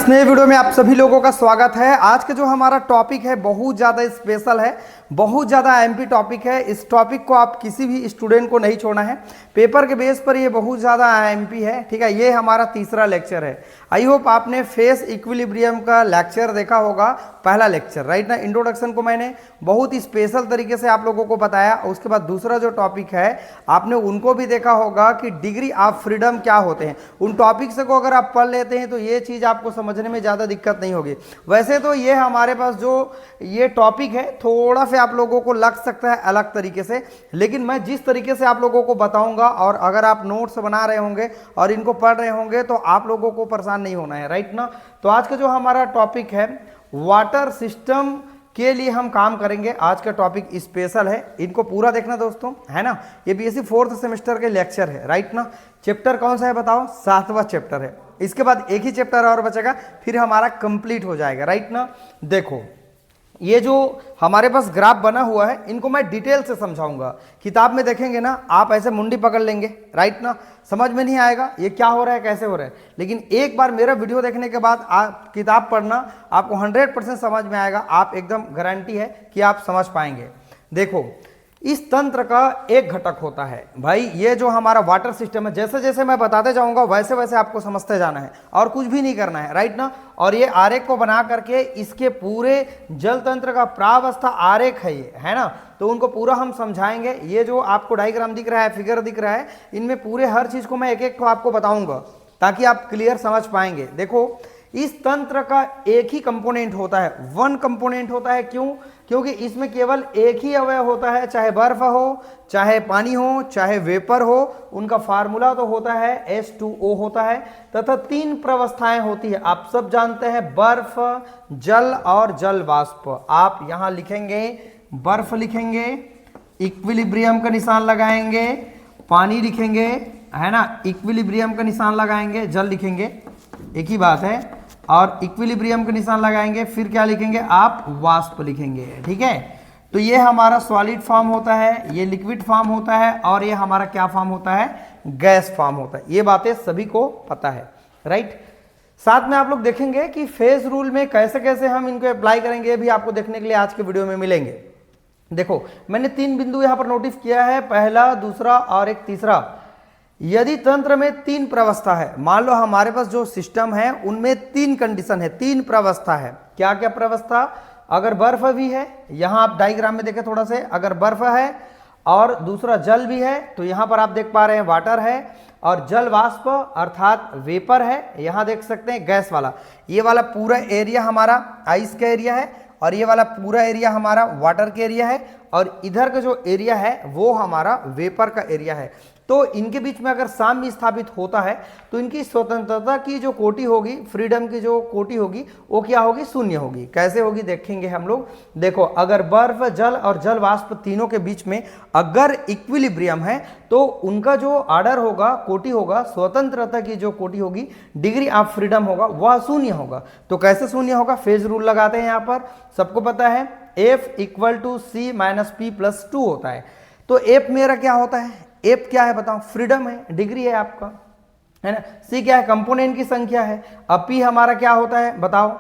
इस नए वीडियो में आप सभी लोगों का स्वागत है। आज का जो हमारा टॉपिक है बहुत ज़्यादा स्पेशल है, बहुत ज़्यादा एमपी टॉपिक है। इस टॉपिक को आप किसी भी स्टूडेंट को नहीं छोड़ना है, पेपर के बेस पर ये बहुत ज़्यादा एमपी है। ठीक है, ये हमारा तीसरा लेक्चर है। आई होप आपने फेस इक्विलिब्रियम का लेक्चर देखा होगा, पहला लेक्चर, राइट ना। इंट्रोडक्शन को मैंने बहुत ही स्पेशल तरीके से आप लोगों को बताया। उसके बाद दूसरा जो टॉपिक है आपने उनको भी देखा होगा कि डिग्री ऑफ फ्रीडम क्या होते हैं। उन टॉपिक्स को अगर आप पढ़ लेते हैं तो ये चीज़ आपको समझने में ज़्यादा दिक्कत नहीं होगी। वैसे तो ये हमारे पास जो ये टॉपिक है थोड़ा सा आप लोगों को लग सकता है अलग तरीके से, लेकिन मैं जिस तरीके से आप लोगों को बताऊंगा और अगर आप नोट्स बना रहे होंगे और इनको पढ़ रहे होंगे तो आप लोगों को परेशान नहीं होना है, राइट ना। तो आज का जो हमारा टॉपिक है वाटर सिस्टम के लिए हम काम करेंगे। आज का टॉपिक स्पेशल है, इनको पूरा देखना दोस्तों, है ना। ये बीएससी 4th सेमेस्टर के लेक्चर है, राइट ना। चैप्टर कौन सा है बताओ? 7वां चैप्टर है। इसके बाद एक ही चैप्टर और बचेगा, फिर हमारा कंप्लीट हो जाएगा, राइट ना। देखो ये जो हमारे पास ग्राफ बना हुआ है इनको मैं डिटेल से समझाऊंगा। किताब में देखेंगे ना आप ऐसे मुंडी पकड़ लेंगे, राइट ना, समझ में नहीं आएगा ये क्या हो रहा है कैसे हो रहा है। लेकिन एक बार मेरा वीडियो देखने के बाद आप किताब पढ़ना, आपको 100% समझ में आएगा। आप एकदम गारंटी है कि आप समझ पाएंगे। देखो इस तंत्र का एक घटक होता है भाई, ये जो हमारा वाटर सिस्टम है, जैसे जैसे मैं बताते जाऊंगा वैसे वैसे आपको समझते जाना है और कुछ भी नहीं करना है, राइट ना। और ये आरेख को बना करके इसके पूरे जल तंत्र का प्रावस्था आरेख है ये, है ना। तो उनको पूरा हम समझाएंगे। ये जो आपको डायग्राम दिख रहा है, फिगर दिख रहा है, इनमें पूरे हर चीज को मैं एक एक को आपको बताऊंगा ताकि आप क्लियर समझ पाएंगे। देखो इस तंत्र का एक ही कंपोनेंट होता है, वन कंपोनेंट होता है। क्यों? क्योंकि इसमें केवल एक ही अवयव होता है, चाहे बर्फ हो, चाहे पानी हो, चाहे वेपर हो। उनका फार्मूला तो होता है H2O होता है, तथा 3 प्रवस्थाएं होती है। आप सब जानते हैं, बर्फ, जल और जल वाष्प। आप यहां लिखेंगे बर्फ, लिखेंगे इक्विलिब्रियम का निशान लगाएंगे, पानी लिखेंगे, है ना, इक्विलिब्रियम का निशान लगाएंगे, जल लिखेंगे, एक ही बात है, और इक्विलिब्रियम का निशान लगाएंगे, फिर क्या लिखेंगे आप? वाष्प लिखेंगे, ठीक है। तो ये हमारा सॉलिड फॉर्म होता है, ये लिक्विड फॉर्म होता है, और ये हमारा क्या फॉर्म होता है? गैस फॉर्म होता है। ये बातें सभी को पता है, राइट। साथ में आप लोग देखेंगे कि फेज रूल में कैसे कैसे हम इनको अप्लाई करेंगे, ये भी आपको देखने के लिए आज के वीडियो में मिलेंगे। देखो मैंने 3 बिंदु यहां पर नोटिस किया है, पहला, दूसरा और एक तीसरा। यदि तंत्र में 3 प्रवस्था है, मान लो हमारे पास जो सिस्टम है उनमें 3 कंडीशन है, 3 प्रवस्था है। क्या क्या प्रवस्था? अगर बर्फ भी है, यहां आप डायग्राम में देखें थोड़ा से, अगर बर्फ है और दूसरा जल भी है, तो यहां पर आप देख पा रहे हैं वाटर है, और जल वाष्प अर्थात वेपर है, यहां देख सकते हैं गैस वाला। ये वाला पूरा एरिया हमारा आइस का एरिया है, और ये वाला पूरा एरिया हमारा वाटर का एरिया है, और इधर का जो एरिया है वो हमारा वेपर का एरिया है। तो इनके बीच में अगर साम्य स्थापित होता है तो इनकी स्वतंत्रता की जो कोटि होगी, फ्रीडम की जो कोटि होगी, वो क्या होगी? शून्य होगी। कैसे होगी देखेंगे हम लोग। देखो अगर बर्फ, जल और जल वाष्प तीनों के बीच में अगर इक्विलिब्रियम है तो उनका जो आर्डर होगा, कोटि होगा, स्वतंत्रता की जो कोटि होगी, डिग्री ऑफ फ्रीडम होगा, वह शून्य होगा। तो कैसे शून्य होगा? फेज रूल लगाते हैं यहाँ पर, सबको पता है F = C - P + 2 होता है। तो F मेरा क्या होता है? F क्या है बताओ? फ्रीडम है, डिग्री है आपका, है ना। C क्या है? कंपोनेंट की संख्या है। अब P हमारा क्या होता है बताओ?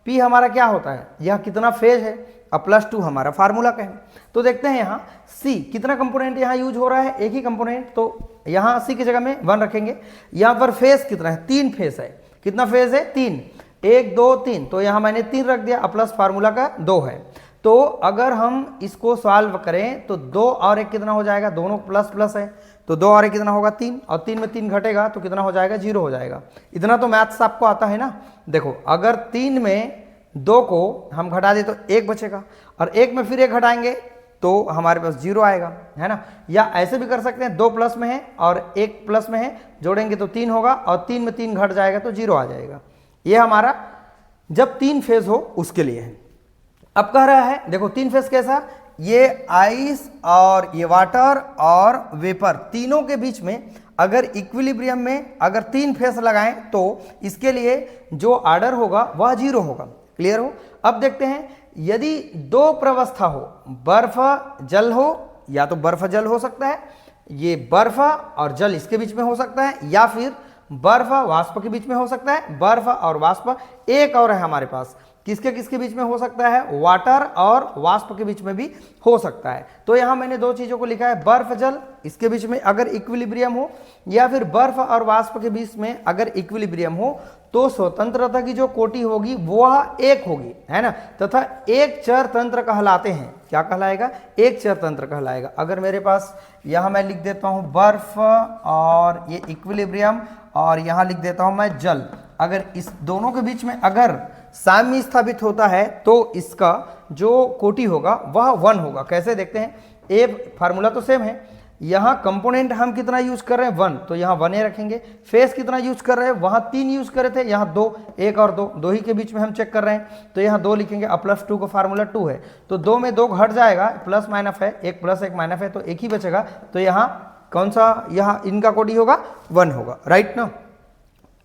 P हमारा क्या होता है? यह कितना फेज है, अब +2 हमारा फार्मूला का है। तो देखते हैं यहाँ C कितना कंपोनेंट यहाँ यूज हो रहा है, एक ही कंपोनेंट, तो यहाँ C की जगह में 1 रखेंगे। यहाँ पर फेज कितना है? 3 फेज है। कितना फेज है? 3, 1 2 3, तो यहाँ मैंने 3 रख दिया, प्लस फार्मूला का 2 है। तो अगर हम इसको सॉल्व करें तो 2 और 1 कितना हो जाएगा? दोनों प्लस प्लस है, तो 2 और 1 कितना होगा? 3, और 3 में 3 घटेगा तो कितना हो जाएगा? 0 हो जाएगा। इतना तो मैथ्स आपको आता है ना। देखो अगर 3 में 2 को हम घटा दें तो 1 बचेगा, और 1 में फिर 1 घटाएंगे तो हमारे पास 0 आएगा, है ना। या ऐसे भी कर सकते हैं, 2 प्लस में है और 1 प्लस में है, जोड़ेंगे तो 3 होगा, और 3 में 3 घट जाएगा तो 0 आ जाएगा। ये हमारा जब 3 फेज हो उसके लिए है। अब कह रहा है देखो 3 फेज कैसा? ये आइस और ये वाटर और वेपर तीनों के बीच में अगर इक्विलिब्रियम में अगर 3 फेज लगाएं तो इसके लिए जो आर्डर होगा वह 0 होगा। क्लियर हो? अब देखते हैं यदि 2 प्रवस्था हो, बर्फ जल हो, या तो बर्फ जल हो सकता है, ये बर्फ और जल इसके बीच में हो सकता है, या फिर बर्फ वाष्प के बीच में हो सकता है, बर्फ और वाष्प। एक और है हमारे पास, किसके किसके बीच में हो सकता है, वाटर और वाष्प के बीच में भी हो सकता है। तो यहां मैंने दो चीजों को लिखा है, बर्फ जल, इसके बीच में अगर इक्विलिब्रियम हो, या फिर बर्फ और वाष्प के बीच में अगर इक्विलिब्रियम हो तो स्वतंत्रता की जो कोटि होगी वह एक होगी, है ना, तथा एक चर तंत्र कहलाते हैं। क्या कहलाएगा, एक चर तंत्र कहलाएगा। अगर मेरे पास यहां मैं लिख देता हूं बर्फ और ये इक्विलिब्रियम, और यहां लिख देता हूं मैं जल, अगर इस दोनों के बीच में अगर साम्य स्थापित होता है तो इसका जो कोटि होगा वह 1 होगा। कैसे देखते हैं, ए फार्मूला तो सेम है, यहाँ कंपोनेंट हम कितना यूज कर रहे हैं 1, तो यहाँ 1 रखेंगे। फेस कितना यूज कर रहे हैं, वहाँ 3 यूज कर रहे थे, यहाँ 2, 1 और 2, 2 ही के बीच में हम चेक कर रहे हैं, तो यहाँ 2 लिखेंगे। अब +2 का फार्मूला 2 है, तो 2 में 2 घट जाएगा, प्लस माइनस है, 1 प्लस 1 माइनस है, तो 1 ही बचेगा। तो यहाँ कौन सा, यहाँ इनका कोटि होगा 1 होगा, राइट ना।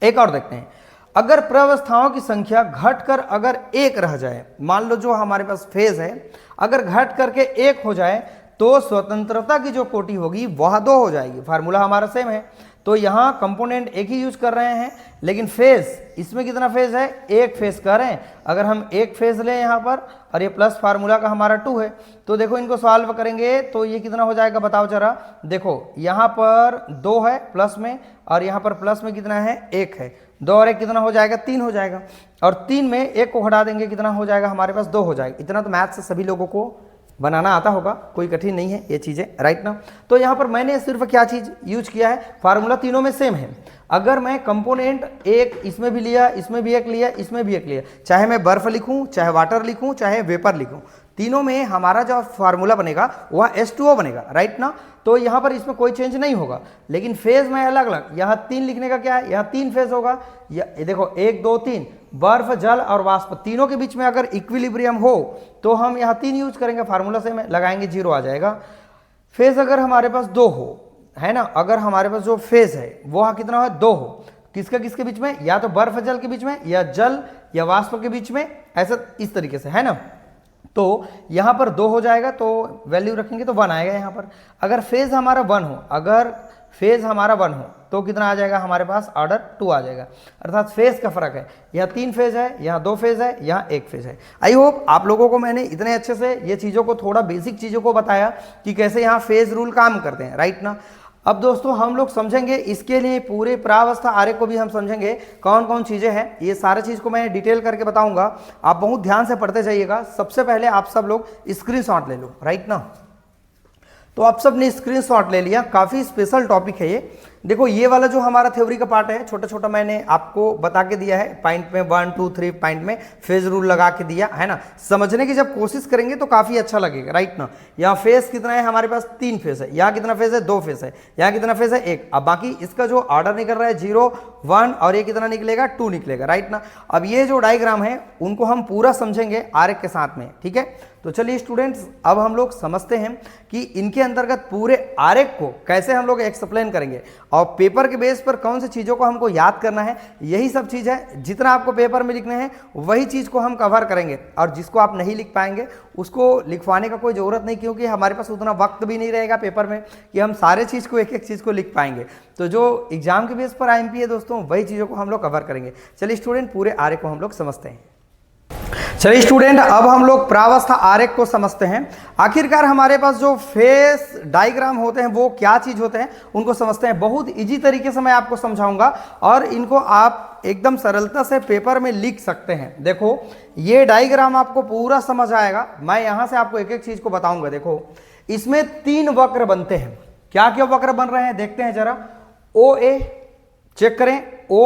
एक और देखते हैं, अगर प्रवस्थाओं की संख्या घटकर अगर 1 रह जाए, मान लो जो हमारे पास फेज है अगर घट करके 1 हो जाए तो स्वतंत्रता की जो कोटि होगी वह 2 हो जाएगी। फार्मूला हमारा सेम है, तो यहाँ कंपोनेंट एक ही यूज कर रहे हैं, लेकिन फेज इसमें कितना फेज है, 1 फेज कर रहे हैं। अगर हम 1 फेज लें यहाँ पर, और ये प्लस फार्मूला का हमारा 2 है, तो देखो इनको सॉल्व करेंगे तो ये कितना हो जाएगा बताओ जरा। देखो यहाँ पर 2 है प्लस में, और यहाँ पर प्लस में कितना है, 1 है। 2 और 1 कितना हो जाएगा, 3 हो जाएगा, और 3 में 1 को हटा देंगे, कितना हो जाएगा हमारे पास, 2 हो जाएगा। इतना तो मैथ से सभी लोगों को बनाना आता होगा, कोई कठिन नहीं है ये चीज़ें, राइट ना। तो यहाँ पर मैंने सिर्फ क्या चीज़ यूज किया है, फार्मूला तीनों में सेम है। अगर मैं कंपोनेंट एक इसमें भी लिया, इसमें भी एक लिया, इसमें भी एक लिया, चाहे मैं बर्फ लिखूं, चाहे वाटर लिखूं, चाहे वेपर लिखूं, तीनों में हमारा जो फार्मूला बनेगा वह H2O बनेगा, राइट ना। तो यहाँ पर इसमें कोई चेंज नहीं होगा, लेकिन फेज में अलग अलग, यहाँ 3 लिखने का क्या है, यहाँ 3 फेज होगा। ये देखो 1 2 3, बर्फ जल और वाष्प तीनों के बीच में अगर इक्विलिब्रियम हो तो हम यहाँ 3 यूज करेंगे, फार्मूला से में लगाएंगे 0 आ जाएगा। फेज अगर हमारे पास 2 हो, है ना, अगर हमारे पास जो फेज है वो कितना है, 2 हो, किसका किसके बीच में, या तो बर्फ जल के बीच में, या जल या वाष्प के बीच में, ऐसा इस तरीके से, है ना। तो यहाँ पर 2 हो जाएगा, तो वैल्यू रखेंगे तो 1 आएगा यहाँ पर। अगर फेज हमारा 1 हो, अगर फेज हमारा 1 हो तो कितना आ जाएगा हमारे पास, ऑर्डर 2 आ जाएगा। अर्थात फेज का फर्क है, यहाँ 3 फेज है, यहाँ 2 फेज है, यहाँ 1 फेज है। आई होप आप लोगों को मैंने इतने अच्छे से ये चीज़ों को, थोड़ा बेसिक चीज़ों को बताया कि कैसे यहाँ फेज रूल काम करते हैं, राइट ना। अब दोस्तों हम लोग समझेंगे इसके लिए पूरे परावस्था आरेख को भी हम समझेंगे, कौन कौन चीज़ें हैं, ये सारी चीज़ को मैं डिटेल करके बताऊंगा। आप बहुत ध्यान से पढ़ते जाइएगा। सबसे पहले आप सब लोग स्क्रीनशॉट ले लो, राइट ना। तो आप सब ने स्क्रीनशॉट ले लिया, काफ़ी स्पेशल टॉपिक है ये। देखो ये वाला जो हमारा थ्योरी का पार्ट है, छोटा छोटा मैंने आपको बता के दिया है, पॉइंट में 1 2 3 पॉइंट में फेज रूल लगा के दिया है ना। समझने की जब कोशिश करेंगे तो काफ़ी अच्छा लगेगा, राइट ना। यहाँ फेज कितना है हमारे पास, 3 फेज है, यहाँ कितना फेज है, 2 फेज है, यहाँ कितना फेज है, 1। अब बाकी इसका जो ऑर्डर निकल रहा है 0 1, और ये कितना निकलेगा, 2 निकलेगा, राइट ना। अब ये जो डायग्राम है उनको हम पूरा समझेंगे आरेख के साथ में, ठीक है। तो चलिए स्टूडेंट्स, अब हम लोग समझते हैं कि इनके अंतर्गत पूरे आरेख को कैसे हम लोग एक्सप्लेन करेंगे, और पेपर के बेस पर कौन सी चीज़ों को हमको याद करना है। यही सब चीज़ है, जितना आपको पेपर में लिखने हैं वही चीज़ को हम कवर करेंगे, और जिसको आप नहीं लिख पाएंगे उसको लिखवाने का कोई ज़रूरत नहीं, क्योंकि हमारे पास उतना वक्त भी नहीं रहेगा पेपर में कि हम सारे चीज़ को एक एक चीज़ को लिख पाएंगे। तो जो एग्जाम के बेस पर IMP है दोस्तों, वही चीज़ों को हम लोग कवर करेंगे। चलिए स्टूडेंट, पूरे आरेख को हम लोग समझते हैं। चलिए स्टूडेंट, अब हम लोग परावस्था आरेख को समझते हैं। आखिरकार हमारे पास जो फेस डायग्राम होते हैं वो क्या चीज होते हैं उनको समझते हैं। बहुत इजी तरीके से मैं आपको समझाऊंगा, और इनको आप एकदम सरलता से पेपर में लिख सकते हैं। देखो ये डायग्राम आपको पूरा समझ आएगा, मैं यहां से आपको एक एक चीज को बताऊंगा। देखो इसमें 3 वक्र बनते हैं। क्या क्या वक्र बन रहे हैं देखते हैं जरा। OA चेक करें, O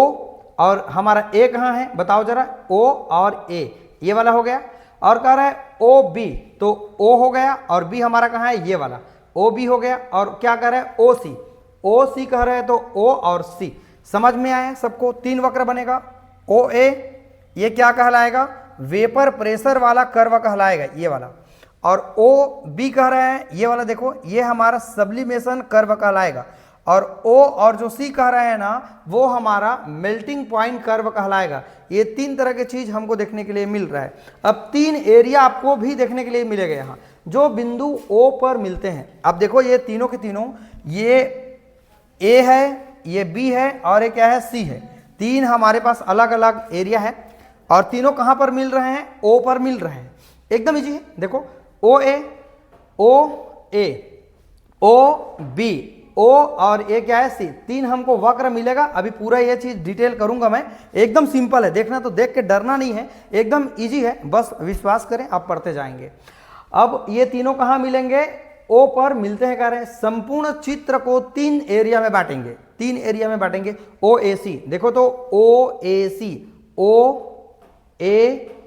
और हमारा A कहाँ है बताओ जरा, O और A ये वाला हो गया, और कह रहा है OB, तो O हो गया, और B हमारा कहाँ है, ये वाला OB हो गया, और क्या कह रहा है OC कह रहे हैं, तो O और C। समझ में आया सबको, 3 वक्र बनेगा। OA ये क्या कहलाएगा, वेपर प्रेशर वाला कर्व कहलाएगा, ये वाला, और OB कह रहा है ये वाला, देखो ये हमारा सब्लिमेशन कर्व कहलाएगा, और O और जो C कह रहा है ना वो हमारा मेल्टिंग पॉइंट कर्व कहलाएगा। ये 3 तरह के चीज हमको देखने के लिए मिल रहा है। अब 3 एरिया आपको भी देखने के लिए मिलेगा यहाँ, जो बिंदु O पर मिलते हैं। अब देखो ये तीनों के तीनों, ये A है, ये बी है और ये क्या है, सी है। तीन हमारे पास अलग अलग एरिया है और तीनों कहाँ पर मिल रहे हैं, ओ पर मिल रहे हैं। एकदम इजी है, देखो ओ ए ओ बी, ओ और ए क्या है, सी। तीन हमको वक्र मिलेगा। अभी पूरा ये चीज डिटेल करूंगा मैं, एकदम सिंपल है, देखना तो देख के डरना नहीं है, एकदम इजी है, बस विश्वास करें, आप पढ़ते जाएंगे। अब ये तीनों कहाँ मिलेंगे, ओ पर मिलते हैं, कह रहे हैं संपूर्ण चित्र को तीन एरिया में बांटेंगे, तीन एरिया में बांटेंगे, ओ ए सी। देखो तो ओ ए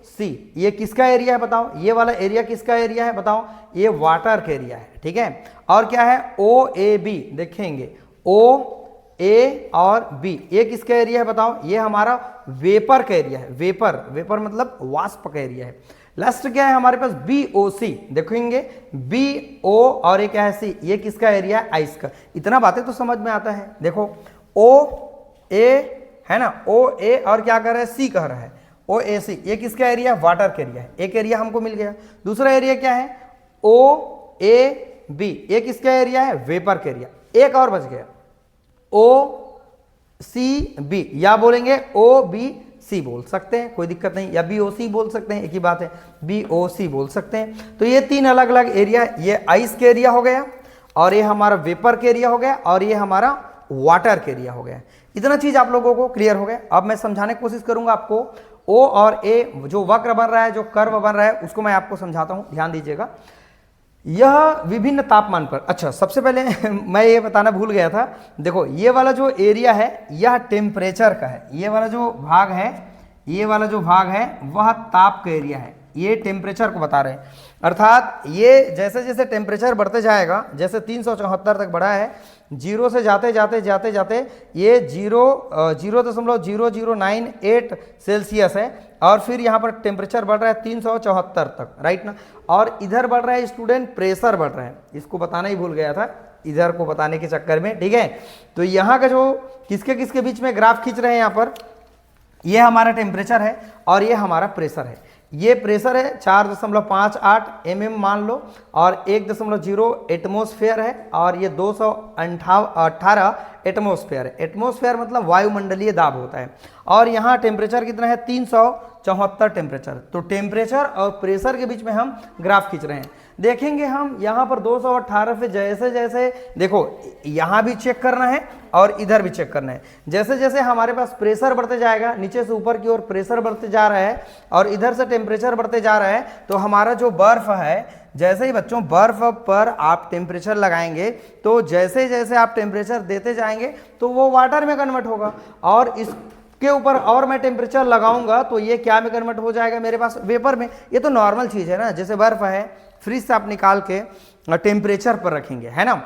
सी, ये किसका एरिया है बताओ, ये वाला एरिया किसका एरिया है बताओ, ये वाटर का एरिया है, ठीक है। और क्या है, ओ ए बी, देखेंगे ओ ए और बी, ये किसका एरिया है बताओ, ये हमारा वेपर का एरिया है, वेपर मतलब वाष्प का एरिया है। लास्ट क्या है हमारे पास, बी ओ सी, देखेंगे बी ओ और ये क्या है, सी, ये किसका एरिया है, आइस का। इतना बातें तो समझ में आता है। देखो ओ ए है ना, ओ ए और क्या कर रहा है, सी कह रहा है, ओ ए सी, ये किसका एरिया, वाटर का एरिया है। एक एरिया हमको मिल गया। दूसरा एरिया क्या है, ओ ए बी, ये किसका एरिया है, वेपर का एरिया। एक और बच गया, ओ सी बी, या बोलेंगे ओ बी सी बोल सकते हैं, कोई दिक्कत नहीं, या बी ओ सी बोल सकते हैं, एक ही बात है, बी ओ सी बोल सकते हैं। तो ये तीन अलग अलग एरिया, ये आइस के एरिया हो गया और ये हमारा वेपर के एरिया हो गया और ये हमारा वाटर के एरिया हो गया। इतना चीज आप लोगों को क्लियर हो गया। अब मैं समझाने की कोशिश करूंगा आपको, ओ और ए जो वक्र बन रहा है, जो कर्व बन रहा है, उसको मैं आपको समझाता हूं, ध्यान दीजिएगा। यह विभिन्न तापमान पर, अच्छा सबसे पहले मैं ये बताना भूल गया था, देखो ये वाला जो एरिया है यह टेम्परेचर का है, ये वाला जो भाग है, ये वाला जो भाग है वह ताप का एरिया है, ये टेम्परेचर को बता रहे हैं। अर्थात ये जैसे जैसे टेम्परेचर बढ़ते जाएगा, जैसे 374 तक बढ़ा है, जीरो से जाते जाते जाते जाते ये 0.0098 सेल्सियस है और फिर यहाँ पर टेम्परेचर बढ़ रहा है 374 तक, राइट ना। और इधर बढ़ रहा है स्टूडेंट, प्रेशर बढ़ रहा है, इसको बताना ही भूल गया था इधर को बताने के चक्कर में, ठीक है। तो यहाँ का जो किसके किसके बीच में ग्राफ खींच रहे हैं, यहाँ पर ये हमारा टेम्परेचर है और ये हमारा प्रेशर है। ये प्रेशर है 4.58 mm मान लो और 1.0 एटमोस्फेयर है और ये 218 एटमोस्फेयर है। एटमोस्फेयर मतलब वायुमंडलीय दाब होता है। और यहाँ टेम्परेचर कितना है, 374 टेम्परेचर। तो टेम्परेचर और प्रेशर के बीच में हम ग्राफ खींच रहे हैं। देखेंगे हम यहाँ पर 218 पे जैसे जैसे, देखो यहाँ भी चेक करना है और इधर भी चेक करना है। जैसे जैसे हमारे पास प्रेशर बढ़ते जाएगा, नीचे से ऊपर की ओर प्रेशर बढ़ते जा रहा है और इधर से टेम्परेचर बढ़ते जा रहा है, तो हमारा जो बर्फ है, जैसे ही बच्चों बर्फ पर आप टेम्परेचर लगाएंगे तो जैसे जैसे आप टेम्परेचर देते जाएंगे तो वो वाटर में कन्वर्ट होगा और इसके ऊपर और मैं टेम्परेचर लगाऊंगा तो ये क्या में कन्वर्ट हो जाएगा मेरे पास, वेपर में। ये तो नॉर्मल चीज है ना, जैसे बर्फ है फ्रिज से आप निकाल के टेम्परेचर पर रखेंगे, है ना,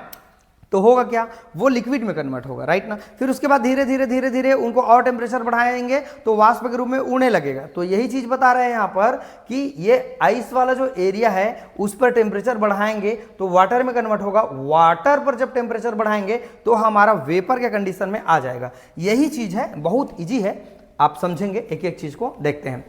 तो होगा क्या, वो लिक्विड में कन्वर्ट होगा, राइट ना। फिर उसके बाद धीरे धीरे धीरे धीरे उनको और टेम्परेचर बढ़ाएंगे तो वाष्प के रूप में उड़ने लगेगा। तो यही चीज बता रहे हैं यहाँ पर कि ये आइस वाला जो एरिया है उस पर टेम्परेचर बढ़ाएंगे तो वाटर में कन्वर्ट होगा, वाटर पर जब टेम्परेचर बढ़ाएंगे तो हमारा वेपर के कंडीशन में आ जाएगा। यही चीज है, बहुत ईजी है, आप समझेंगे, एक एक चीज को देखते हैं।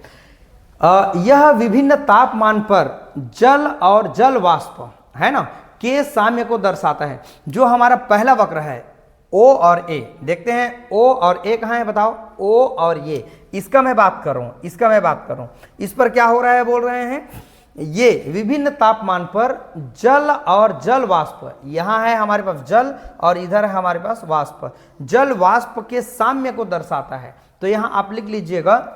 यह विभिन्न तापमान पर जल और जल वाष्प, है ना, के साम्य को दर्शाता है। जो हमारा पहला वक्र है O और A, देखते हैं O और A कहाँ है बताओ, O और ये, इसका मैं बात कर रहा हूं, इसका मैं बात कर रहा हूं। इस पर क्या हो रहा है बोल रहे हैं, ये विभिन्न तापमान पर जल और जल वाष्प, यहां है हमारे पास जल और इधर है हमारे पास वाष्प, जल वाष्प के साम्य को दर्शाता है। तो यहां आप लिख लीजिएगा,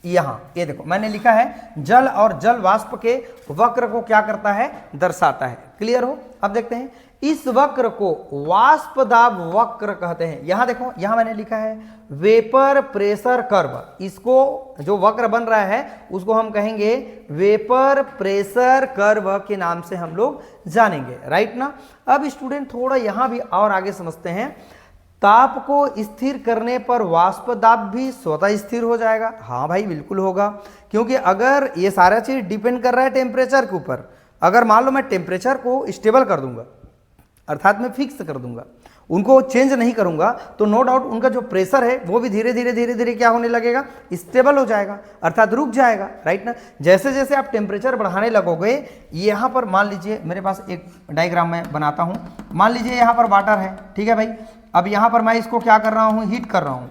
यहां ये देखो मैंने लिखा है जल और जल वाष्प के वक्र को क्या करता है, दर्शाता है। क्लियर हो। अब देखते हैं, इस वक्र को वाष्प दाब वक्र कहते हैं। यहां देखो, यहां मैंने लिखा है वेपर प्रेशर कर्व, इसको जो वक्र बन रहा है उसको हम कहेंगे वेपर प्रेशर कर्व के नाम से हम लोग जानेंगे, राइट ना। अब स्टूडेंट थोड़ा यहां भी और आगे समझते हैं, ताप को स्थिर करने पर वाष्प दाब भी स्वतः स्थिर हो जाएगा। हाँ भाई बिल्कुल होगा, क्योंकि अगर ये सारा चीज डिपेंड कर रहा है टेम्परेचर के ऊपर। अगर मान लो मैं टेम्परेचर को स्टेबल कर दूंगा, अर्थात मैं फिक्स कर दूंगा, उनको चेंज नहीं करूंगा तो नो डाउट उनका जो प्रेशर है वो भी धीरे धीरे क्या होने लगेगा, स्टेबल हो जाएगा, अर्थात रुक जाएगा, राइट ना। जैसे जैसे आप टेम्परेचर बढ़ाने लगोगे, यहाँ पर मान लीजिए मेरे पास एक डायग्राम मैं बनाता हूँ, मान लीजिए यहाँ पर वाटर है, ठीक है भाई। अब यहाँ पर मैं इसको क्या कर रहा हूँ, हीट कर रहा हूँ,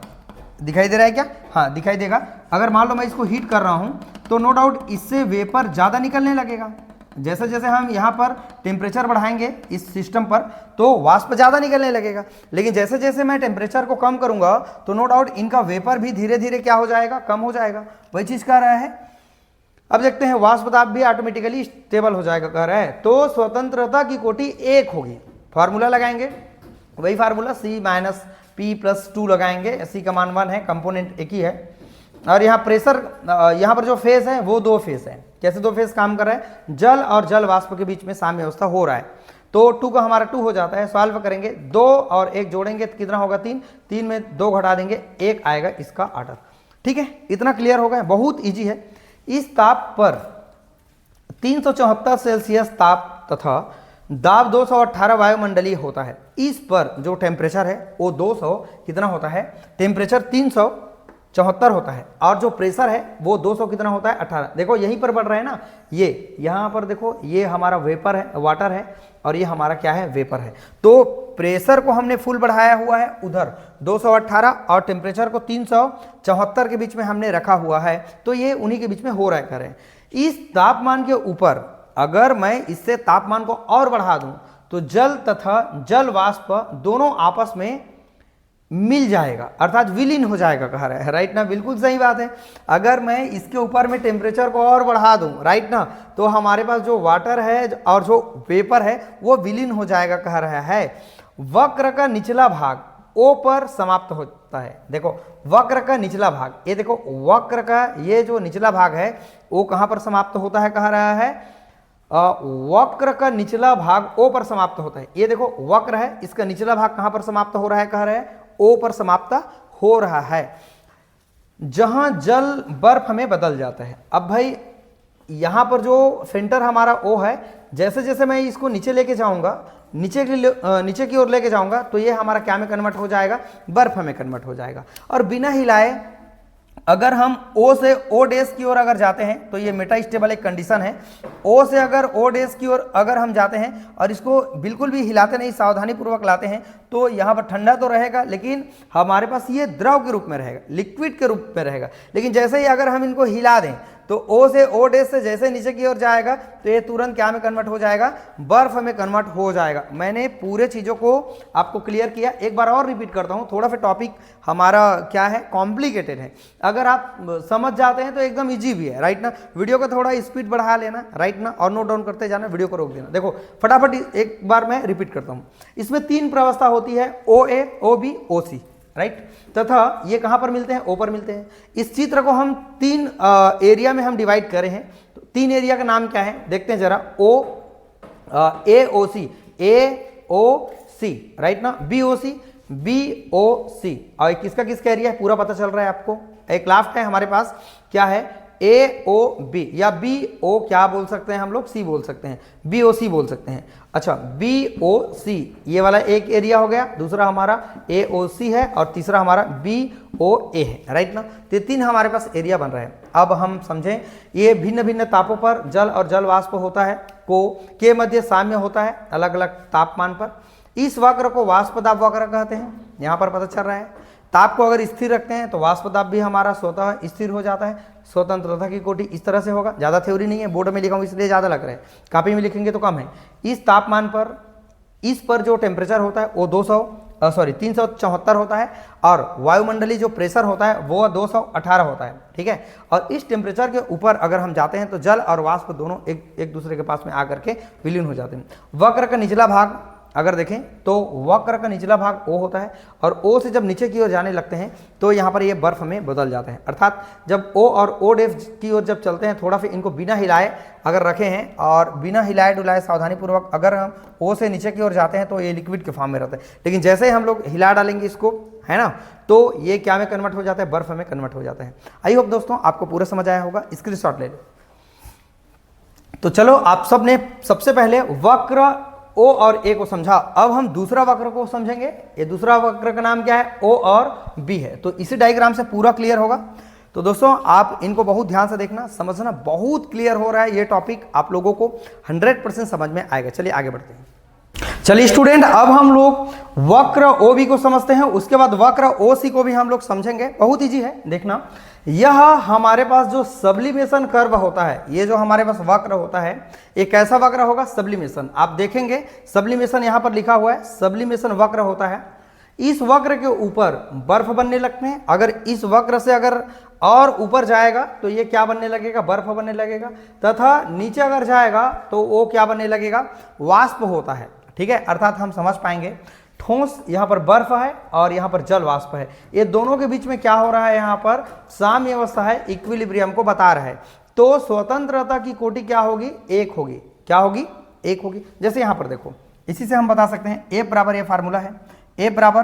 दिखाई दे रहा है क्या? हाँ दिखाई देगा। अगर मान लो मैं इसको हीट कर रहा हूँ तो नो डाउट इससे वेपर ज़्यादा निकलने लगेगा। जैसे जैसे हम यहाँ पर टेम्परेचर बढ़ाएंगे इस सिस्टम पर तो वाष्प ज़्यादा निकलने लगेगा, लेकिन जैसे जैसे मैं टेम्परेचर को कम करूँगा तो नो डाउट इनका वेपर भी धीरे धीरे क्या हो जाएगा, कम हो जाएगा। वही चीज़ कह रहा है। अब देखते हैं वाष्प दाब भी ऑटोमेटिकली स्टेबल हो जाएगा कह रहा है। तो स्वतंत्रता की कोटि 1 होगी। फार्मूला लगाएंगे, वही फार्मूला C माइनस P+2 लगाएंगे। C का मान 1 है, कंपोनेंट एक ही है। और यहाँ प्रेशर, यहाँ पर जो फेस है वो 2 फेस है। कैसे 2 फेस काम कर रहा है, जल और जल वाष्प के बीच में साम्य अवस्था हो रहा है। तो 2 का हमारा 2 हो जाता है। सॉल्व करेंगे, 2 और 1 जोड़ेंगे तो कितना होगा 3, 3 में 2 घटा देंगे 1 आएगा इसका ऑर्डर। ठीक है, इतना क्लियर हो गया, बहुत ईजी है। इस ताप पर 374 सेल्सियस ताप तथा दाब 218 वायुमंडलीय होता है। इस पर जो टेम्परेचर है वो 200 कितना होता है, टेम्परेचर 374 होता है, और जो प्रेशर है वो 200 कितना होता है, 18। देखो यहीं पर बढ़ रहा है ना, ये यहाँ पर देखो, ये हमारा वेपर है, वाटर है, और ये हमारा क्या है, वेपर है। तो प्रेशर को हमने फुल बढ़ाया हुआ है उधर 218 और टेम्परेचर को 374 के बीच में हमने रखा हुआ है। तो ये उन्हीं के बीच में हो रहा है करें। इस तापमान के ऊपर अगर मैं इससे तापमान को और बढ़ा दूं तो जल तथा जल वाष्प दोनों आपस में मिल जाएगा, अर्थात विलीन हो जाएगा कह रहा है, राइट ना। बिल्कुल सही बात है। अगर मैं इसके ऊपर में टेम्परेचर को और बढ़ा दूं, राइट ना, तो हमारे पास जो वाटर है और जो वेपर है वो विलीन हो जाएगा कह रहा है। वक्र का निचला भाग O पर समाप्त होता है। देखो वक्र का निचला भाग, ये देखो वक्र का ये जो निचला भाग है वो कहां पर समाप्त होता है कह रहा है, वक्र का निचला भाग O पर समाप्त होता है। ये देखो वक्र है, इसका निचला भाग कहां पर समाप्त हो रहा है कह रहे हैं, O पर समाप्त हो रहा है, जहां जल बर्फ में बदल जाता है। अब भाई यहां पर जो सेंटर हमारा O है, जैसे जैसे मैं इसको नीचे लेके जाऊंगा, नीचे की ओर लेके जाऊंगा तो ये हमारा क्या में कन्वर्ट हो जाएगा, बर्फ में कन्वर्ट हो जाएगा। और बिना हिलाए अगर हम O से O डैश की ओर अगर जाते हैं तो ये मेटा स्टेबल एक कंडीशन है। O से अगर O डैश की ओर अगर हम जाते हैं और इसको बिल्कुल भी हिलाते नहीं, सावधानी पूर्वक लाते हैं, तो यहाँ पर ठंडा तो रहेगा लेकिन हमारे पास ये द्रव के रूप में रहेगा, लिक्विड के रूप में रहेगा। लेकिन जैसे ही अगर हम इनको हिला दें तो O से O डैश से जैसे नीचे की ओर जाएगा तो ये तुरंत क्या में कन्वर्ट हो जाएगा, बर्फ में कन्वर्ट हो जाएगा। मैंने पूरे चीज़ों को आपको क्लियर किया, एक बार और रिपीट करता हूँ। थोड़ा सा टॉपिक हमारा क्या है, कॉम्प्लिकेटेड है। अगर आप समझ जाते हैं तो एकदम इजी भी है, राइट ना। वीडियो का थोड़ा स्पीड बढ़ा लेना, राइट ना, और नोट डाउन करते जाना, वीडियो को रोक देना। देखो फटाफट एक बार मैं रिपीट करता हूँ। इसमें 3 प्रावस्था होती है, OA, OB, OC, राइट। तथा ये कहां पर मिलते हैं, O पर मिलते हैं। इस चित्र को हम 3 एरिया में हम डिवाइड करे हैं। तो 3 एरिया का नाम क्या है देखते हैं जरा। AOC, AOC, राइट ना, BOC, BOC, और किसका एरिया है पूरा पता चल रहा है आपको। एक लास्ट है हमारे पास, क्या है, AOB या BO क्या बोल सकते हैं हम लोग, C बोल सकते हैं, BOC बोल सकते हैं। अच्छा BOC ये वाला एक एरिया हो गया, दूसरा हमारा AOC है और तीसरा हमारा BOA है, राइट ना। तो 3 हमारे पास एरिया बन रहा है। अब हम समझें, ये भिन्न भिन्न तापों पर जल और जल वाष्प होता है, को के मध्य साम्य होता है अलग अलग तापमान पर। इस वक्र को वाष्प दाब वक्र कहते हैं, यहाँ पर पता चल रहा है। ताप को अगर स्थिर रखते हैं तो वाष्प दाब भी हमारा स्वतः स्थिर हो जाता है। स्वतंत्रता की कोटि इस तरह से होगा, ज़्यादा थ्योरी नहीं है, बोर्ड में लिखा हूँ इसलिए ज़्यादा लग रहा है, कॉपी में लिखेंगे तो कम है। इस तापमान पर, इस पर जो टेम्परेचर होता है वो 374 होता है, और वायुमंडलीय जो प्रेशर होता है वो 218 होता है, ठीक है। और इस टेम्परेचर के ऊपर अगर हम जाते हैं तो जल और वाष्प दोनों एक दूसरे के पास में आकर के विलीन हो जाते हैं। वक्र का निचला भाग अगर देखें तो वक्र का निचला भाग O होता है, और O से जब नीचे की ओर जाने लगते हैं तो यहाँ पर ये बर्फ में बदल जाते हैं। अर्थात जब O और O डैश की ओर जब चलते हैं, थोड़ा फिर इनको बिना हिलाए अगर रखे हैं और बिना हिलाए डुलाए सावधानी पूर्वक अगर हम O से नीचे की ओर जाते हैं तो ये लिक्विड के फॉर्म में रहता है। लेकिन जैसे ही हम लोग हिला डालेंगे इसको, है ना, तो ये क्या में कन्वर्ट हो जाता है, बर्फ में कन्वर्ट हो जाता है। आई होप दोस्तों आपको पूरा समझ आया होगा, स्क्रीनशॉट ले लो। तो चलो आप सब ने सबसे पहले वक्र ओ और ए को समझा। अब हम दूसरा वक्र को समझेंगे। ये दूसरा वक्र का नाम क्या है? ओ और बी है। तो इसी डायग्राम से पूरा क्लियर होगा। तो दोस्तों आप इनको बहुत ध्यान से देखना, समझना, बहुत क्लियर हो रहा है ये टॉपिक, आप लोगों को 100% समझ में आएगा। चलिए आगे बढ़ते हैं। चलिए स्टूडेंट, अब हम लोग वक्र ओ बी को समझते हैं, उसके बाद वक्र ओ सी को भी हम लोग समझेंगे। बहुत इजी है, देखना। यह हमारे पास जो सब्लिमेशन कर्व होता है, ये जो हमारे पास वक्र होता है, एक कैसा वक्र होगा? सब्लिमेशन। आप देखेंगे सब्लिमेशन यहां पर लिखा हुआ है, सब्लिमेशन वक्र होता है। इस वक्र के ऊपर बर्फ बनने लगते हैं। अगर इस वक्र से अगर और ऊपर जाएगा तो ये क्या बनने लगेगा? बर्फ बनने लगेगा। तथा नीचे अगर जाएगा तो वो क्या बनने लगेगा? वाष्प होता है। ठीक है, अर्थात हम समझ पाएंगे ठोस यहाँ पर बर्फ है और यहाँ पर जल वाष्प है, ये दोनों के बीच में क्या हो रहा है? यहाँ पर साम्य अवस्था है, इक्विलिब्रियम को बता रहा है। तो स्वतंत्रता की कोटि क्या होगी? एक होगी। क्या होगी? एक होगी। जैसे यहाँ पर देखो, इसी से हम बता सकते हैं ए बराबर, ये फार्मूला है, ए बराबर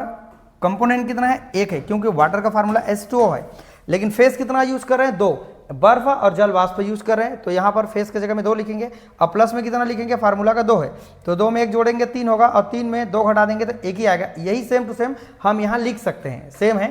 कंपोनेंट कितना है? एक है, क्योंकि वाटर का फार्मूला H2O है। लेकिन फेस कितना यूज कर रहे हैं? 2। बर्फ और जल वाष्प यूज कर रहे हैं, तो यहाँ पर फेस की जगह में 2 लिखेंगे और प्लस में कितना लिखेंगे? फार्मूला का 2 है, तो 2 में 1 जोड़ेंगे 3 होगा और 3 में 2 घटा देंगे तो 1 ही आएगा। यही सेम टू सेम हम यहाँ लिख सकते हैं, सेम है।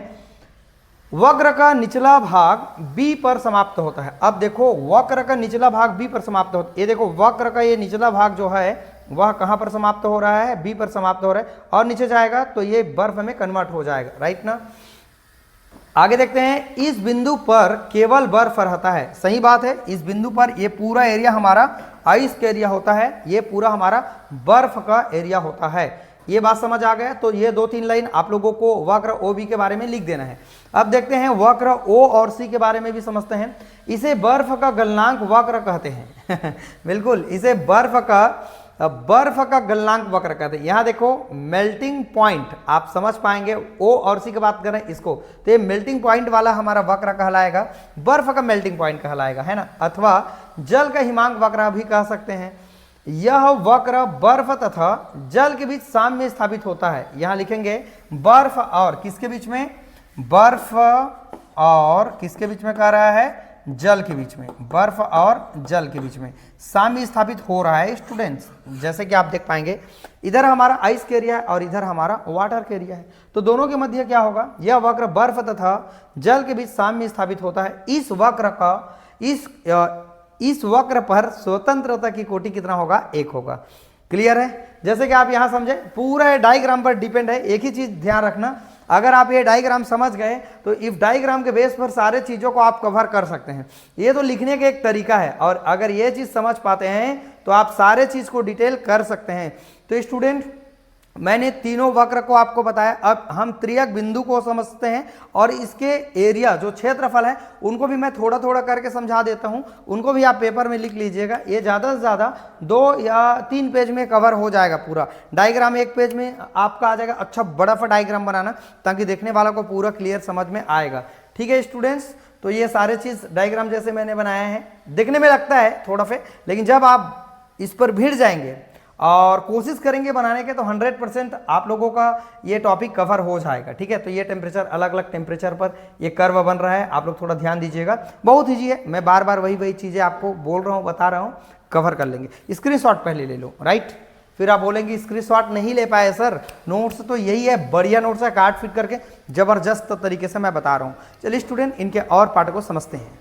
वक्र का निचला भाग बी पर समाप्त होता है। अब देखो वक्र का निचला भाग बी पर समाप्त होता है। ये देखो वक्र का ये निचला भाग जो है वह कहाँ पर समाप्त हो रहा है? बी पर समाप्त हो रहा है, और नीचे जाएगा तो ये बर्फ में कन्वर्ट हो जाएगा, राइट ना। आगे देखते हैं, इस बिंदु पर केवल बर्फ रहता है। सही बात है, इस बिंदु पर ये पूरा एरिया हमारा आइस का एरिया होता है, ये पूरा हमारा बर्फ का एरिया होता है। ये बात समझ आ गया। तो ये 2-3 लाइन आप लोगों को वक्र ओ बी के बारे में लिख देना है। अब देखते हैं वक्र ओ और सी के बारे में भी समझते हैं। इसे बर्फ का गलनांक वक्र कहते हैं बिल्कुल, इसे बर्फ का गलनांक वक्र कहते हैं। यहां देखो मेल्टिंग पॉइंट, आप समझ पाएंगे, ओ और सी की बात करें इसको, तो ये मेल्टिंग पॉइंट वाला हमारा वक्र कहलाएगा, बर्फ का मेल्टिंग पॉइंट कहलाएगा, है ना। अथवा जल का हिमांक वक्र भी कह सकते हैं। यह वक्र बर्फ तथा जल के बीच साम्य में स्थापित होता है। यहां लिखेंगे बर्फ और किसके बीच में? बर्फ और किसके बीच में कह रहा है? जल के बीच में, बर्फ और जल के बीच में साम्य स्थापित हो रहा है स्टूडेंट्स। जैसे कि आप देख पाएंगे इधर हमारा आइस का एरिया है और इधर हमारा वाटर का एरिया है, तो दोनों के मध्य क्या होगा? यह वक्र बर्फ तथा जल के बीच साम्य स्थापित होता है। इस वक्र पर स्वतंत्रता की कोटि कितना होगा? 1 होगा। क्लियर है? जैसे कि आप यहां समझे, पूरा डायग्राम पर डिपेंड है। एक ही चीज ध्यान रखना, अगर आप ये डायग्राम समझ गए तो इफ डायग्राम के बेस पर सारे चीजों को आप कवर कर सकते हैं। ये तो लिखने का एक तरीका है, और अगर ये चीज समझ पाते हैं तो आप सारे चीज को डिटेल कर सकते हैं। तो स्टूडेंट, मैंने तीनों वक्र को आपको बताया। अब हम त्रियक बिंदु को समझते हैं, और इसके एरिया जो क्षेत्रफल है उनको भी मैं थोड़ा थोड़ा करके समझा देता हूं, उनको भी आप पेपर में लिख लीजिएगा। ये ज़्यादा से ज़्यादा 2 या 3 पेज में कवर हो जाएगा। पूरा डायग्राम 1 पेज में आपका आ जाएगा। अच्छा बड़ा सा डायग्राम बनाना, ताकि देखने वाला को पूरा क्लियर समझ में आएगा। ठीक है स्टूडेंट्स, तो ये सारे चीज़ डायग्राम जैसे मैंने बनाया है, देखने में लगता है थोड़ा सा, लेकिन जब आप इस पर भिड़ जाएंगे और कोशिश करेंगे बनाने के, तो 100% आप लोगों का ये टॉपिक कवर हो जाएगा। ठीक है, तो ये टेम्परेचर, अलग अलग टेम्परेचर पर ये कर्व बन रहा है, आप लोग थोड़ा ध्यान दीजिएगा। बहुत ईजी है, मैं बार बार वही चीज़ें आपको बोल रहा हूँ, बता रहा हूँ, कवर कर लेंगे। स्क्रीनशॉट पहले ले लो, राइट। फिर आप बोलेंगे स्क्रीनशॉट नहीं ले पाए सर, नोट्स तो यही है, बढ़िया नोट्स है, काट फिट करके जबरदस्त तरीके से मैं बता रहा हूँ। चलिए स्टूडेंट, इनके और पार्ट को समझते हैं।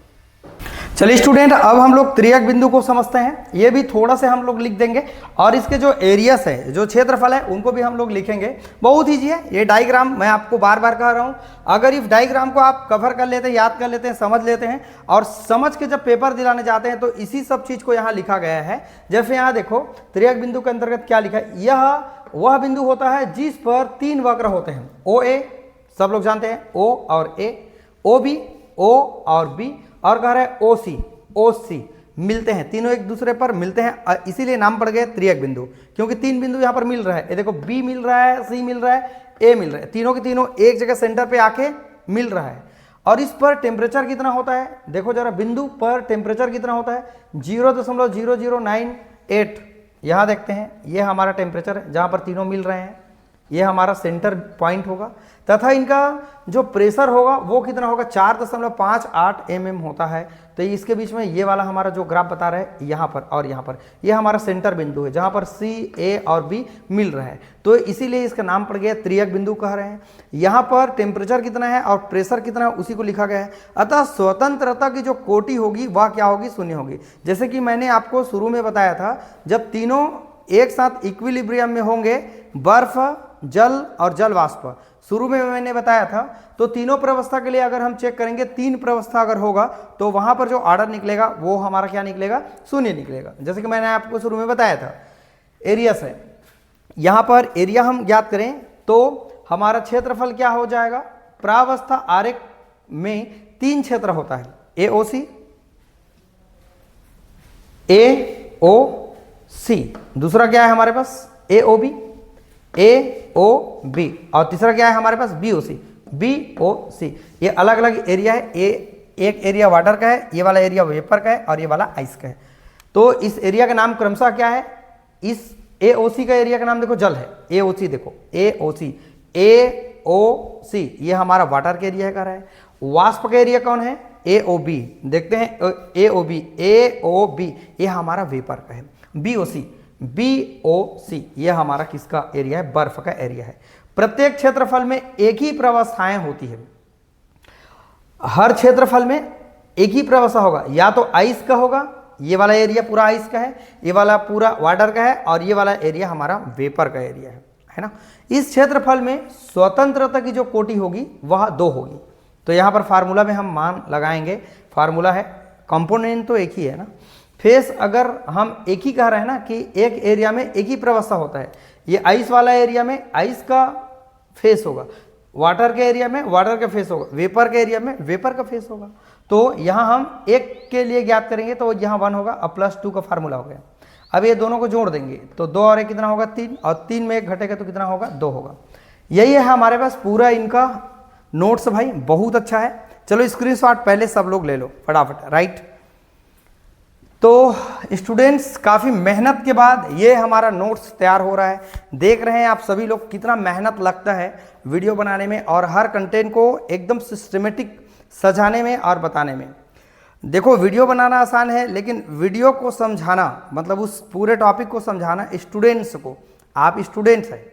चलिए स्टूडेंट, अब हम लोग त्रियक बिंदु को समझते हैं। ये भी थोड़ा से हम लोग लिख देंगे, और इसके जो एरियास है, जो क्षेत्रफल है, उनको भी हम लोग लिखेंगे। बहुत ईजी है ये डायग्राम, मैं आपको बार बार कह रहा हूँ। अगर इस डायग्राम को आप कवर कर लेते हैं, याद कर लेते हैं, समझ लेते हैं, और समझ के जब पेपर दिलाने जाते हैं तो इसी सब चीज को यहाँ लिखा गया है। जैसे यहाँ देखो, त्रियक बिंदु के अंतर्गत क्या लिखा है? यह वह बिंदु होता है जिस पर 3 वक्र होते हैं। ओ ए सब लोग जानते हैं, ओ और ए, ओ बी, ओ और बी, और कह रहे हैं ओ सी मिलते हैं, तीनों एक दूसरे पर मिलते हैं, इसीलिए नाम पड़ गए त्रियक बिंदु, क्योंकि 3 बिंदु यहाँ पर मिल रहा है। ये देखो, बी मिल रहा है, सी मिल रहा है, ए मिल रहा है, तीनों के तीनों एक जगह सेंटर पे आके मिल रहा है। और इस पर टेम्परेचर कितना होता है? देखो जरा, बिंदु पर टेम्परेचर कितना होता है? 0.0098। यहाँ देखते हैं, ये हमारा टेम्परेचर है जहाँ पर तीनों मिल रहे हैं। ये हमारा सेंटर पॉइंट होगा, तथा इनका जो प्रेशर होगा वो कितना होगा 4.58 mm होता है। तो इसके बीच में ये वाला हमारा जो ग्राफ बता रहा है यहाँ पर और यहाँ पर, ये हमारा सेंटर बिंदु है जहाँ पर C, A और B मिल रहा है, तो इसीलिए इसका नाम पड़ गया त्रियक बिंदु कह रहे हैं। यहाँ पर टेम्परेचर कितना है और प्रेशर कितना है उसी को लिखा गया है। अतः स्वतंत्रता की जो कोटि होगी वह क्या होगी, शून्य होगी। जैसे कि मैंने आपको शुरू में बताया था, जब तीनों एक साथ इक्विलिब्रियम में होंगे, बर्फ, जल और जल वाष्प, शुरू में मैंने बताया था, तो तीनों प्रवस्था के लिए अगर हम चेक करेंगे, 3 प्रवस्था अगर होगा तो वहां पर जो ऑर्डर निकलेगा वो हमारा क्या निकलेगा, शून्य निकलेगा। जैसे कि मैंने आपको शुरू में बताया था एरिया से, यहां पर एरिया हम ज्ञात करें तो हमारा क्षेत्रफल क्या हो जाएगा, प्रावस्था आरेख में 3 क्षेत्र होता है, AOC, AOC, दूसरा क्या है हमारे पास AOB, AOB, और तीसरा क्या है हमारे पास BOC, BOC। ये अलग अलग एरिया है, एक एरिया वाटर का है, ये वाला एरिया वेपर का है और ये वाला आइस का है। तो इस एरिया का नाम क्रमशः क्या है, इस AOC का एरिया का नाम देखो जल है, AOC देखो AOC, AOC ये हमारा वाटर का एरिया कह रहा है। वाष्प का एरिया कौन है, AOB, देखते हैं AOB ये हमारा वेपर का है। BOC ये हमारा किसका एरिया है, बर्फ का एरिया है। प्रत्येक क्षेत्रफल में एक ही प्रवस्थाएं होती है, हर क्षेत्रफल में एक ही प्रवस्था होगा, या तो आइस का होगा, ये वाला एरिया पूरा आइस का है, ये वाला पूरा वाटर का है और ये वाला एरिया हमारा वेपर का एरिया है ना। इस क्षेत्रफल में स्वतंत्रता की जो कोटि होगी वह 2 होगी। तो यहाँ पर फार्मूला में हम मान लगाएंगे, फार्मूला है, कंपोनेंट तो एक ही है ना। फेस अगर हम एक ही कह रहे हैं ना कि एक एरिया में एक ही प्रवस्था होता है, ये आइस वाला एरिया में आइस का फेस होगा, वाटर के एरिया में वाटर का फेस होगा, वेपर के एरिया में वेपर का फेस होगा। तो यहाँ हम एक के लिए ज्ञात करेंगे तो यहाँ 1 होगा और +2 का फार्मूला हो गया। अब ये दोनों को जोड़ देंगे तो 2 और 1 कितना होगा 3, और 3 में 1 घटेगा तो कितना होगा 2 होगा। यही है हमारे पास पूरा इनका नोट्स भाई, बहुत अच्छा है। चलो स्क्रीनशॉट पहले सब लोग ले लो फटाफट, राइट। तो स्टूडेंट्स काफ़ी मेहनत के बाद ये हमारा नोट्स तैयार हो रहा है। देख रहे हैं आप सभी लोग कितना मेहनत लगता है वीडियो बनाने में और हर कंटेंट को एकदम सिस्टमेटिक सजाने में और बताने में। देखो वीडियो बनाना आसान है, लेकिन वीडियो को समझाना, मतलब उस पूरे टॉपिक को समझाना स्टूडेंट्स को, आप स्टूडेंट्स हैं,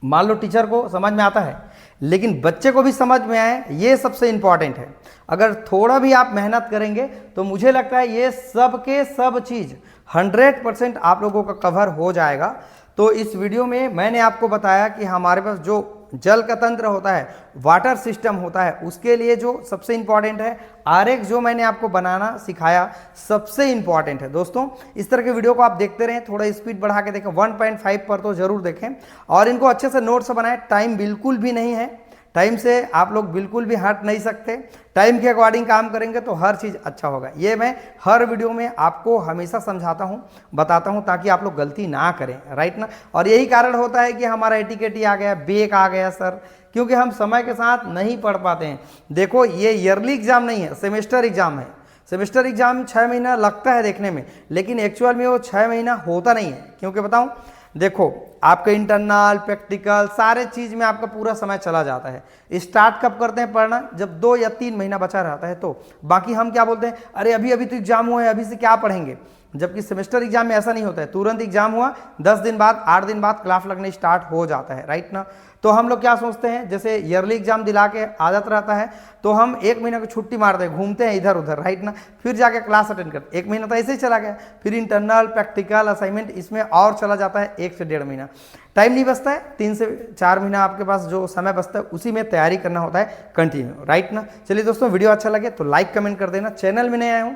मान लो टीचर को समझ में आता है लेकिन बच्चे को भी समझ में आए, ये सबसे इम्पॉर्टेंट है। अगर थोड़ा भी आप मेहनत करेंगे तो मुझे लगता है ये सब के सब चीज़ 100% आप लोगों का कवर हो जाएगा। तो इस वीडियो में मैंने आपको बताया कि हमारे पास जो जल का तंत्र होता है, वाटर सिस्टम होता है, उसके लिए जो सबसे इम्पॉर्टेंट है आरेख, जो मैंने आपको बनाना सिखाया सबसे इम्पॉर्टेंट है। दोस्तों इस तरह के वीडियो को आप देखते रहें, थोड़ा स्पीड बढ़ा के देखें, 1.5 पर तो जरूर देखें और इनको अच्छे से नोट्स बनाएं। टाइम बिल्कुल भी नहीं है, टाइम से आप लोग बिल्कुल भी हट नहीं सकते। टाइम के अकॉर्डिंग काम करेंगे तो हर चीज़ अच्छा होगा। ये मैं हर वीडियो में आपको हमेशा समझाता हूँ, बताता हूँ, ताकि आप लोग गलती ना करें, राइट ना। और यही कारण होता है कि हमारा एटीकेटी आ गया, बेक आ गया सर, क्योंकि हम समय के साथ नहीं पढ़ पाते हैं। देखो ये ईयरली एग्जाम नहीं है, सेमेस्टर एग्जाम है। सेमेस्टर एग्जाम 6 महीना लगता है देखने में, लेकिन एक्चुअल में वो 6 महीना होता नहीं है। क्योंकि बताऊं, देखो आपका इंटरनल, प्रैक्टिकल, सारे चीज़ में आपका पूरा समय चला जाता है। स्टार्ट कब करते हैं पढ़ना, जब 2 या 3 महीना बचा रहता है। तो बाकी हम क्या बोलते हैं, अरे अभी अभी तो एग्जाम हुआ है, अभी से क्या पढ़ेंगे। जबकि सेमेस्टर एग्जाम में ऐसा नहीं होता है, तुरंत एग्जाम हुआ 10 दिन बाद, 8 दिन बाद क्लास लगने स्टार्ट हो जाता है, राइट ना। तो हम लोग क्या सोचते हैं, जैसे ईयरली एग्जाम दिला के आदत रहता है तो हम 1 महीना की छुट्टी मारते हैं, घूमते हैं इधर उधर, राइट ना, फिर जाके क्लास अटेंड करते। 1 महीना तो ऐसे ही चला गया, फिर इंटरनल, प्रैक्टिकल, असाइनमेंट, इसमें और चला जाता है 1 से 1.5 महीना। टाइम नहीं बचता है, 3 से 4 महीना आपके पास जो समय बचता है उसी में तैयारी करना होता है कंटिन्यू, राइट ना। चलिए दोस्तों, वीडियो अच्छा लगे तो लाइक कमेंट कर देना। चैनल में नए आया हूँ,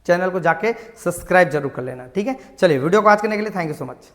चैनल को जाके सब्सक्राइब जरूर कर लेना, ठीक है। चलिए वीडियो को आज करने के लिए थैंक यू सो मच।